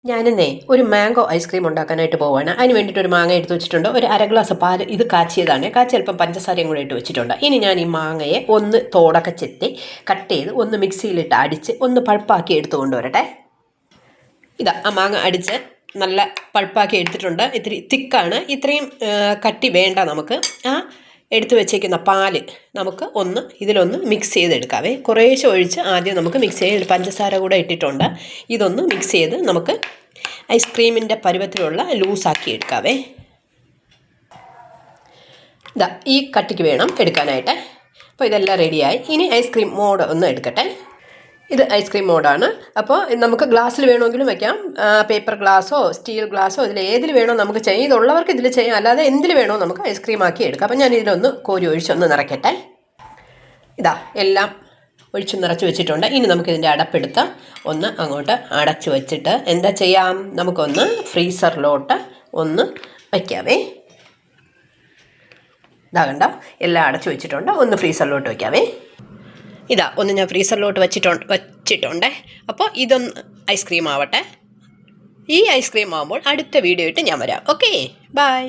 ഞാനിന്നേ ഒരു mango ice cream ഉണ്ടാക്കാനായിട്ട് പോവാണ്. അതിന് വേണ്ടിയിട്ട് ഒരു മാങ്ങ എടുത്ത് വെച്ചിട്ടുണ്ട്. ഒരു അര ഗ്ലാസ് പാൽ ഇത് കാച്ചിയതാണ്. കാച്ചി അല്പം പഞ്ചസാരയും കൂടെ ഇട്ട് വെച്ചിട്ടുണ്ട്. ഇനി ഞാൻ ഈ മാങ്ങയെ ഒന്ന് തോടൊക്കെ ചെത്തി കട്ട് ചെയ്ത് ഒന്ന് മിക്സിയിലിട്ട് അടിച്ച് ഒന്ന് പൾപ്പാക്കി എടുത്തു കൊണ്ടുവരട്ടെ. ഇതാ ആ മാങ്ങ അടിച്ച് നല്ല പൾപ്പാക്കി എടുത്തിട്ടുണ്ട്. ഇത്തിരി തിക്കാണ്. ഇത്രയും കട്ടി വേണ്ട നമുക്ക്. ആ എടുത്തു വെച്ചേക്കുന്ന പാല് നമുക്ക് ഇതിലൊന്ന് മിക്സ് ചെയ്തെടുക്കാവേ. കുറേശ്ശെ ഒഴിച്ച് ആദ്യം നമുക്ക് മിക്സ് ചെയ്ത് പഞ്ചസാര കൂടെ ഇട്ടിട്ടുണ്ട്. ഇതൊന്ന് മിക്സ് ചെയ്ത് നമുക്ക് ഐസ്ക്രീമിൻ്റെ പരുവത്തിലുള്ള ലൂസാക്കി എടുക്കാവേ. ഇതാ ഈ കട്ടിക്ക് വേണം എടുക്കാനായിട്ട്. അപ്പോൾ ഇതെല്ലാം റെഡിയായി. ഇനി ഐസ്ക്രീം മോഡ് ഒന്ന് എടുക്കട്ടെ. ഇത് ഐസ്ക്രീം മോഡാണ്. അപ്പോൾ നമുക്ക് ഗ്ലാസ്സിൽ വേണമെങ്കിലും വയ്ക്കാം. പേപ്പർ ഗ്ലാസ്സോ സ്റ്റീൽ ഗ്ലാസ്സോ ഇതിൽ ഏതിൽ വേണോ നമുക്ക് ചെയ്യാം. ഇതുള്ളവർക്ക് ഇതിൽ ചെയ്യാം. അല്ലാതെ എന്തിൽ വേണോ നമുക്ക് ഐസ്ക്രീം ആക്കി എടുക്കാം. അപ്പോൾ ഞാൻ ഇതിലൊന്ന് കോരി ഒഴിച്ചൊന്ന് നിറയ്ക്കട്ടെ. ഇതാ എല്ലാം ഒഴിച്ച് നിറച്ച് വെച്ചിട്ടുണ്ട്. ഇനി നമുക്കിതിൻ്റെ അടപ്പെടുത്ത് ഒന്ന് അങ്ങോട്ട് അടച്ചു വെച്ചിട്ട് എന്താ ചെയ്യാം, നമുക്കൊന്ന് ഫ്രീസറിലോട്ട് ഒന്ന് വയ്ക്കാവേ. ഇതാ കണ്ടോ, എല്ലാം അടച്ചു വെച്ചിട്ടുണ്ട്. ഒന്ന് ഫ്രീസറിലോട്ട് വയ്ക്കാവേ. ഇതാ ഒന്ന് ഞാൻ ഫ്രീസറിലോട്ട് വച്ചിട്ടുണ്ട്. അപ്പോൾ ഇതൊന്ന് ഐസ്ക്രീം ആവട്ടെ. ഈ ഐസ്ക്രീം ആകുമ്പോൾ അടുത്ത വീഡിയോ ഇട്ട് ഞാൻ വരാം. Okay, by.